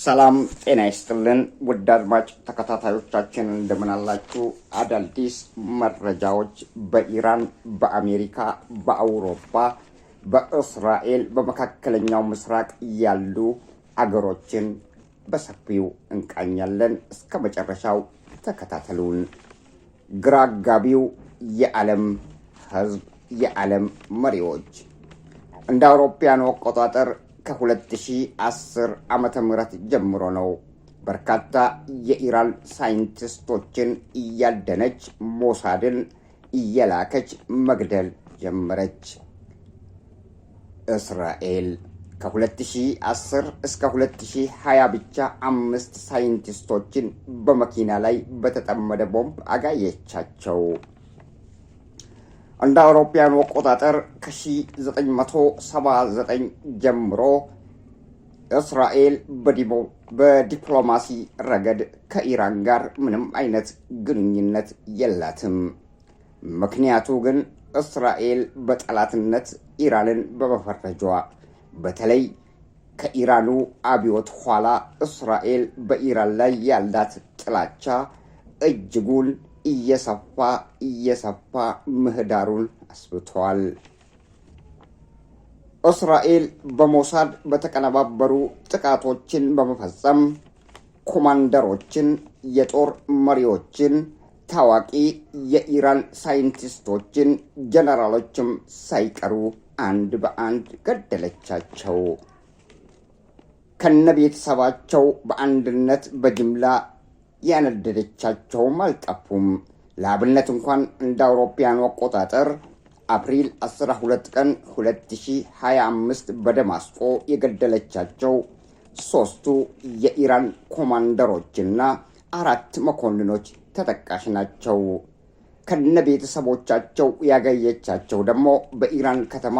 ሰላም ጤና ይስጥልን ውድ አድማጭ ተከታታዮቻችን እንደምን አላችሁ? አዳዲስ መረጃዎች በኢራን፣ በአሜሪካ፣ በአውሮፓ፣ በእስራኤል፣ በመካከለኛው ምስራቅ ያሉ አገሮችን በሰፊው እንቃኛለን። እስከ መጨረሻው ተከታተሉን። ግራ አጋቢው የዓለም ህዝብ፣ የዓለም መሪዎች እንደ አውሮፓውያኑ አቆጣጠር ከ2010 ዓመተ ምህረት ጀምሮ ነው በርካታ የኢራን ሳይንቲስቶችን እያደነች ሞሳድን እየላከች መግደል ጀመረች። እስራኤል ከ2010 እስከ 2020 ብቻ 5 ሳይንቲስቶችን በመኪና ላይ በተጠመደ ቦምብ አጋየቻቸው። እንደ አውሮፓውያኑ አቆጣጠር ከ1979 ጀምሮ እስራኤል በዲፕሎማሲ ረገድ ከኢራን ጋር ምንም አይነት ግንኙነት የላትም። ምክንያቱ ግን እስራኤል በጠላትነት ኢራንን በመፈረጇ፣ በተለይ ከኢራኑ አብዮት ኋላ እስራኤል በኢራን ላይ ያላት ጥላቻ እጅጉን እየሰፋ ምህዳሩን አስብቷል። እስራኤል በሞሳድ በተቀነባበሩ ጥቃቶችን በመፈጸም ኮማንደሮችን፣ የጦር መሪዎችን፣ ታዋቂ የኢራን ሳይንቲስቶችን፣ ጀነራሎችም ሳይቀሩ አንድ በአንድ ገደለቻቸው። ከነቤተሰባቸው በአንድነት በጅምላ ያነደደቻቸውም አልጠፉም። ለአብነት እንኳን እንደ አውሮፓውያኑ አቆጣጠር አፕሪል 12 ቀን 2025 በደማስቆ የገደለቻቸው 3ቱ የኢራን ኮማንደሮችና 4 መኮንኖች ተጠቃሽ ናቸው። ከነቤተሰቦቻቸው ያገኘቻቸው ደግሞ በኢራን ከተማ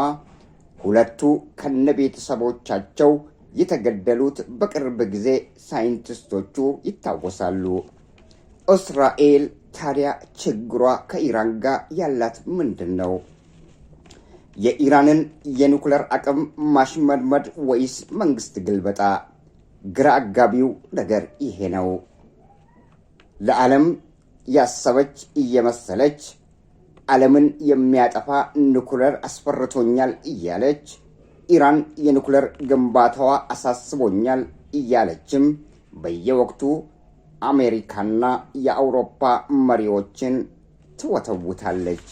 2ቱ ከነቤተሰቦቻቸው የተገደሉት በቅርብ ጊዜ ሳይንቲስቶቹ ይታወሳሉ። እስራኤል ታዲያ ችግሯ ከኢራን ጋር ያላት ምንድን ነው? የኢራንን የኒውክሌር አቅም ማሽመድመድ ወይስ መንግስት ግልበጣ? ግራ አጋቢው ነገር ይሄ ነው። ለዓለም ያሰበች እየመሰለች ዓለምን የሚያጠፋ ኒውክሌር አስፈርቶኛል እያለች ኢራን የኒውክሌር ግንባታዋ አሳስቦኛል እያለችም በየወቅቱ አሜሪካና የአውሮፓ መሪዎችን ትወተውታለች።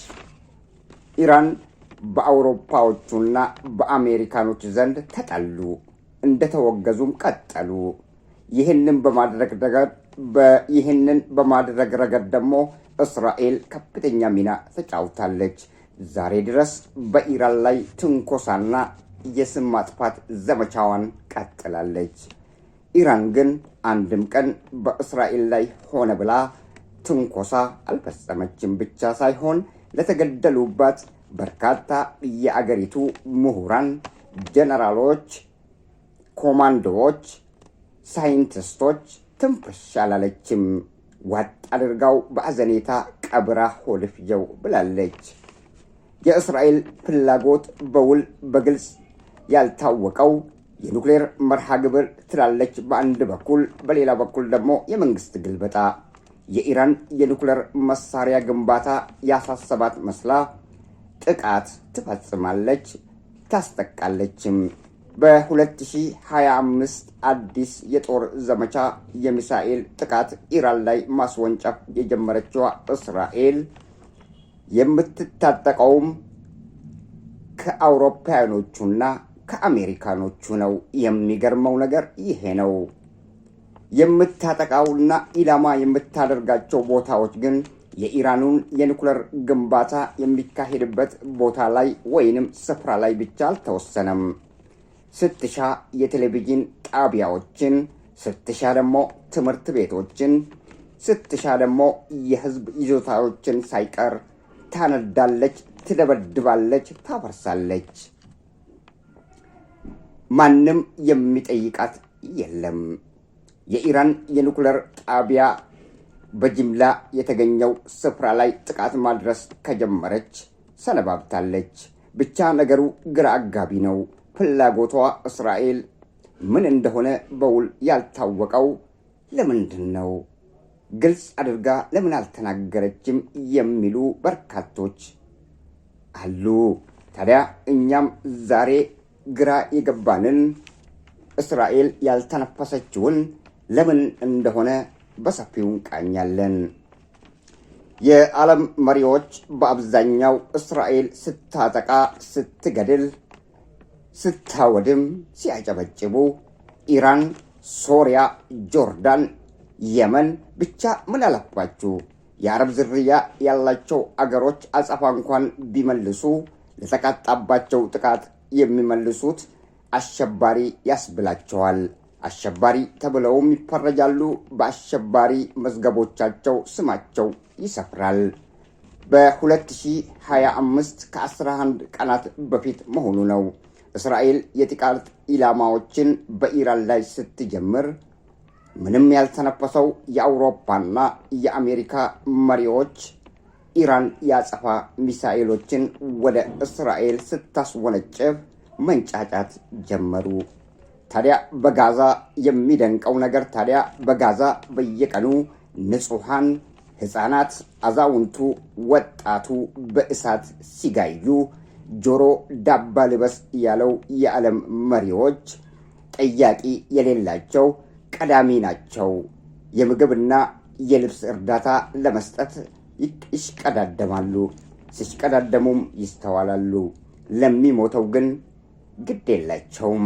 ኢራን በአውሮፓዎቹና በአሜሪካኖች ዘንድ ተጠሉ፣ እንደተወገዙም ቀጠሉ። ይህንን በማድረግ ረገድ ደግሞ እስራኤል ከፍተኛ ሚና ተጫውታለች። ዛሬ ድረስ በኢራን ላይ ትንኮሳና የስም ማጥፋት ዘመቻዋን ቀጥላለች። ኢራን ግን አንድም ቀን በእስራኤል ላይ ሆነ ብላ ትንኮሳ አልፈጸመችም ብቻ ሳይሆን ለተገደሉባት በርካታ የአገሪቱ ምሁራን፣ ጀነራሎች፣ ኮማንዶዎች፣ ሳይንቲስቶች ትንፍሽ አላለችም። ዋጥ አድርጋው በአዘኔታ ቀብራ ሆልፍጀው ብላለች። የእስራኤል ፍላጎት በግልጽ ያልታወቀው የኒውክሌር መርሃ ግብር ትላለች በአንድ በኩል፣ በሌላ በኩል ደግሞ የመንግስት ግልበጣ። የኢራን የኒውክሌር መሳሪያ ግንባታ ያሳሰባት መስላ ጥቃት ትፈጽማለች፣ ታስጠቃለችም። በ2025 አዲስ የጦር ዘመቻ የሚሳኤል ጥቃት ኢራን ላይ ማስወንጨፍ የጀመረችው እስራኤል የምትታጠቀውም ከአውሮፓውያኖቹና ከአሜሪካኖቹ ነው። የሚገርመው ነገር ይሄ ነው። የምታጠቃውና ኢላማ የምታደርጋቸው ቦታዎች ግን የኢራኑን የኒውክሌር ግንባታ የሚካሄድበት ቦታ ላይ ወይንም ስፍራ ላይ ብቻ አልተወሰነም። ስትሻ የቴሌቪዥን ጣቢያዎችን፣ ስትሻ ደግሞ ትምህርት ቤቶችን፣ ስትሻ ደግሞ የህዝብ ይዞታዎችን ሳይቀር ታነዳለች፣ ትደበድባለች፣ ታፈርሳለች። ማንም የሚጠይቃት የለም። የኢራን የኒውክሌር ጣቢያ በጅምላ የተገኘው ስፍራ ላይ ጥቃት ማድረስ ከጀመረች ሰነባብታለች። ብቻ ነገሩ ግራ አጋቢ ነው። ፍላጎቷ እስራኤል ምን እንደሆነ በውል ያልታወቀው ለምንድን ነው? ግልጽ አድርጋ ለምን አልተናገረችም? የሚሉ በርካቶች አሉ። ታዲያ እኛም ዛሬ ግራ የገባንን እስራኤል ያልተነፈሰችውን ለምን እንደሆነ በሰፊው እንቃኛለን። የዓለም መሪዎች በአብዛኛው እስራኤል ስታጠቃ፣ ስትገድል፣ ስታወድም ሲያጨበጭቡ፣ ኢራን፣ ሶሪያ፣ ጆርዳን፣ የመን ብቻ ምን አለባችሁ የአረብ ዝርያ ያላቸው አገሮች አጸፋ እንኳን ቢመልሱ ለተቃጣባቸው ጥቃት የሚመልሱት አሸባሪ ያስብላቸዋል። አሸባሪ ተብለውም ይፈረጃሉ። በአሸባሪ መዝገቦቻቸው ስማቸው ይሰፍራል። በ2025 ከ11 ቀናት በፊት መሆኑ ነው እስራኤል የጥቃት ኢላማዎችን በኢራን ላይ ስትጀምር ምንም ያልተነፈሰው የአውሮፓና የአሜሪካ መሪዎች ኢራን ያጸፋ ሚሳኤሎችን ወደ እስራኤል ስታስወነጭፍ መንጫጫት ጀመሩ። ታዲያ በጋዛ የሚደንቀው ነገር በጋዛ በየቀኑ ንጹሐን ሕፃናት፣ አዛውንቱ፣ ወጣቱ በእሳት ሲጋዩ ጆሮ ዳባ ልበስ ያለው የዓለም መሪዎች ጠያቂ የሌላቸው ቀዳሚ ናቸው። የምግብና የልብስ እርዳታ ለመስጠት ይሽቀዳደማሉ። ሲሽቀዳደሙም ይስተዋላሉ። ለሚሞተው ግን ግድ የላቸውም፣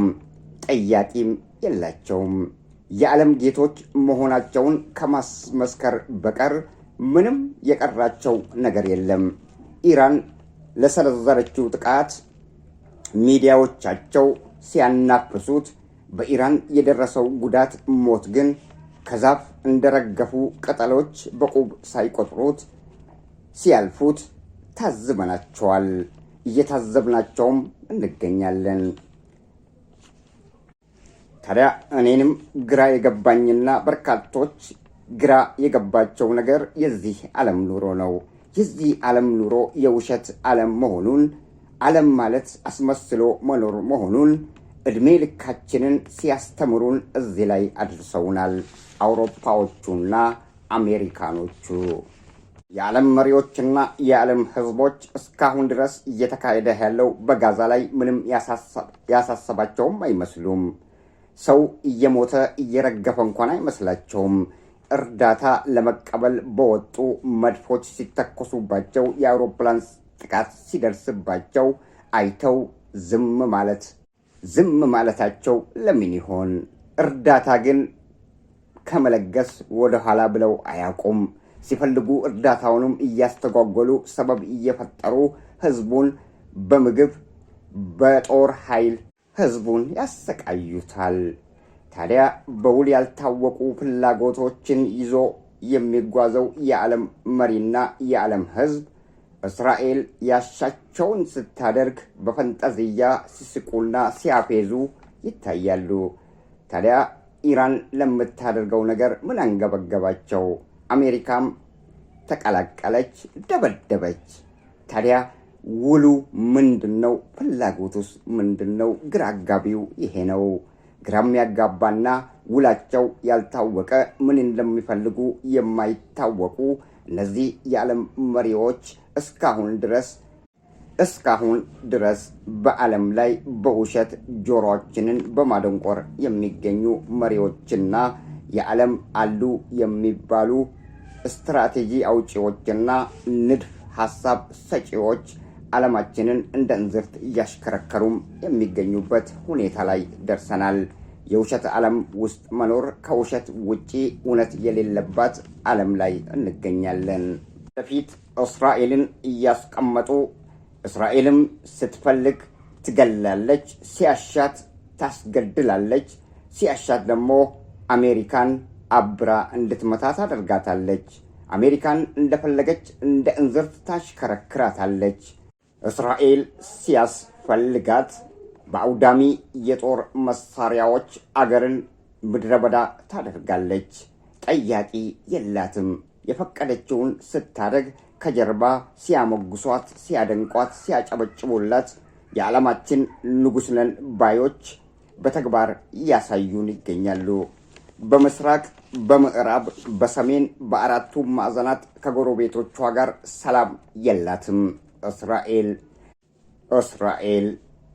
ጠያቂም የላቸውም። የዓለም ጌቶች መሆናቸውን ከማስመስከር በቀር ምንም የቀራቸው ነገር የለም። ኢራን ለሰነዘረችው ጥቃት ሚዲያዎቻቸው ሲያናፍሱት በኢራን የደረሰው ጉዳት ሞት ግን ከዛፍ እንደረገፉ ቅጠሎች በቁብ ሳይቆጥሩት ሲያልፉት ታዝበናቸዋል። እየታዘብናቸውም እንገኛለን። ታዲያ እኔንም ግራ የገባኝና በርካቶች ግራ የገባቸው ነገር የዚህ ዓለም ኑሮ ነው። የዚህ ዓለም ኑሮ የውሸት ዓለም መሆኑን፣ ዓለም ማለት አስመስሎ መኖር መሆኑን ዕድሜ ልካችንን ሲያስተምሩን እዚህ ላይ አድርሰውናል አውሮፓዎቹና አሜሪካኖቹ። የዓለም መሪዎችና የዓለም ሕዝቦች እስካሁን ድረስ እየተካሄደ ያለው በጋዛ ላይ ምንም ያሳሰባቸውም አይመስሉም። ሰው እየሞተ እየረገፈ እንኳን አይመስላቸውም። እርዳታ ለመቀበል በወጡ መድፎች ሲተኮሱባቸው፣ የአውሮፕላን ጥቃት ሲደርስባቸው አይተው ዝም ማለታቸው ለምን ይሆን? እርዳታ ግን ከመለገስ ወደ ኋላ ብለው አያውቁም። ሲፈልጉ እርዳታውንም እያስተጓጎሉ ሰበብ እየፈጠሩ ህዝቡን በምግብ በጦር ኃይል ህዝቡን ያሰቃዩታል። ታዲያ በውል ያልታወቁ ፍላጎቶችን ይዞ የሚጓዘው የዓለም መሪና የዓለም ህዝብ እስራኤል ያሻቸውን ስታደርግ በፈንጠዝያ ሲስቁና ሲያፌዙ ይታያሉ። ታዲያ ኢራን ለምታደርገው ነገር ምን አንገበገባቸው? አሜሪካም ተቀላቀለች፣ ደበደበች። ታዲያ ውሉ ምንድነው? ፍላጎቱስ ምንድነው? ግራ አጋቢው ይሄ ነው። ግራም ያጋባና ውላቸው ያልታወቀ ምን እንደሚፈልጉ የማይታወቁ እነዚህ የዓለም መሪዎች እስካሁን ድረስ በዓለም ላይ በውሸት ጆሮአችንን በማደንቆር የሚገኙ መሪዎችና የዓለም አሉ የሚባሉ ስትራቴጂ አውጪዎችና ንድፍ ሐሳብ ሰጪዎች ዓለማችንን እንደ እንዝርት እያሽከረከሩም የሚገኙበት ሁኔታ ላይ ደርሰናል። የውሸት ዓለም ውስጥ መኖር ከውሸት ውጪ እውነት የሌለባት ዓለም ላይ እንገኛለን። በፊት እስራኤልን እያስቀመጡ እስራኤልም ስትፈልግ ትገላለች፣ ሲያሻት ታስገድላለች፣ ሲያሻት ደግሞ አሜሪካን አብራ እንድትመታ ታደርጋታለች። አሜሪካን እንደፈለገች እንደ እንዝርት ታሽከረክራታለች። እስራኤል ሲያስፈልጋት በአውዳሚ የጦር መሳሪያዎች አገርን ምድረ በዳ ታደርጋለች። ጠያቂ የላትም። የፈቀደችውን ስታደርግ ከጀርባ ሲያሞግሷት፣ ሲያደንቋት፣ ሲያጨበጭቡላት የዓለማችን ንጉሥ ነን ባዮች በተግባር ያሳዩን ይገኛሉ። በምስራቅ፣ በምዕራብ፣ በሰሜን በአራቱ ማዕዘናት ከጎረቤቶቿ ጋር ሰላም የላትም እስራኤል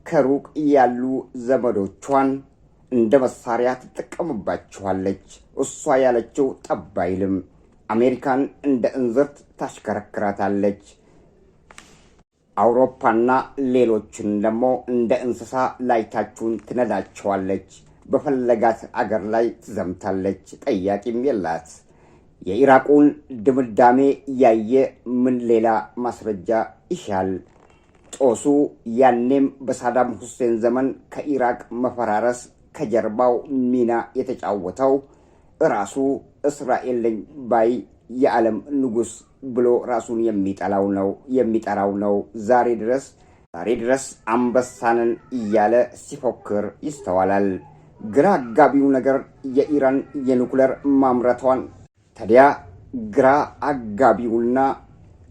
ከሩቅ ያሉ ዘመዶቿን እንደ መሳሪያ ትጠቀምባቸዋለች። እሷ ያለችው ጠብ አይልም። አሜሪካን እንደ እንዝርት ታሽከረክራታለች። አውሮፓና ሌሎችን ደግሞ እንደ እንስሳ ላይታችሁን ትነዳቸዋለች። በፈለጋት አገር ላይ ትዘምታለች። ጠያቂም የላት። የኢራቁን ድምዳሜ ያየ ምን ሌላ ማስረጃ ይሻል? ጦሱ ያኔም በሳዳም ሁሴን ዘመን ከኢራቅ መፈራረስ ከጀርባው ሚና የተጫወተው ራሱ እስራኤል ነኝ ባይ የዓለም ንጉሥ ብሎ ራሱን የሚጠራው ነው። ዛሬ ድረስ አንበሳንን እያለ ሲፎክር ይስተዋላል። ግራ አጋቢው ነገር የኢራን የኒኩለር ማምረቷን ታዲያ ግራ አጋቢውና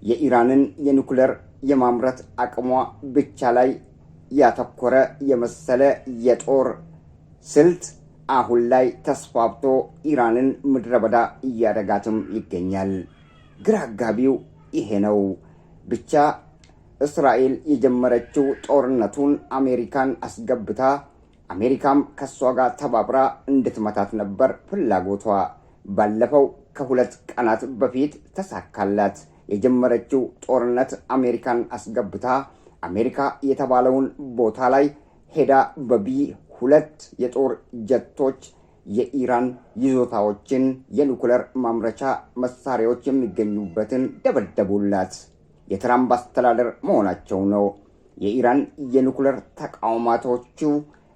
የኢራንን የኒኩለር የማምረት አቅሟ ብቻ ላይ ያተኮረ የመሰለ የጦር ስልት አሁን ላይ ተስፋፍቶ ኢራንን ምድረ በዳ እያደረጋትም ይገኛል። ግራ አጋቢው ይሄ ነው። ብቻ እስራኤል የጀመረችው ጦርነቱን አሜሪካን አስገብታ አሜሪካም ከሷ ጋር ተባብራ እንድትመታት ነበር ፍላጎቷ። ባለፈው ከ2 ቀናት በፊት ተሳካላት። የጀመረችው ጦርነት አሜሪካን አስገብታ አሜሪካ የተባለውን ቦታ ላይ ሄዳ በቢ2 የጦር ጀቶች የኢራን ይዞታዎችን የኒኩለር ማምረቻ መሳሪያዎች የሚገኙበትን ደበደቡላት። የትራምፕ አስተዳደር መሆናቸው ነው። የኢራን የኒኩለር ተቋማቶቹ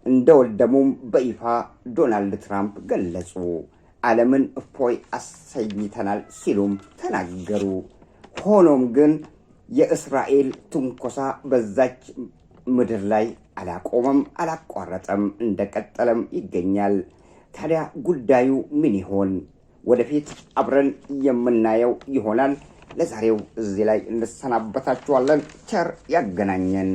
እንደወደሙም በይፋ ዶናልድ ትራምፕ ገለጹ። ዓለምን እፎይ አሰኝተናል ሲሉም ተናገሩ። ሆኖም ግን የእስራኤል ትንኮሳ በዛች ምድር ላይ አላቆመም፣ አላቋረጠም፣ እንደቀጠለም ይገኛል። ታዲያ ጉዳዩ ምን ይሆን? ወደፊት አብረን የምናየው ይሆናል። ለዛሬው እዚህ ላይ እንሰናበታችኋለን። ቸር ያገናኘን።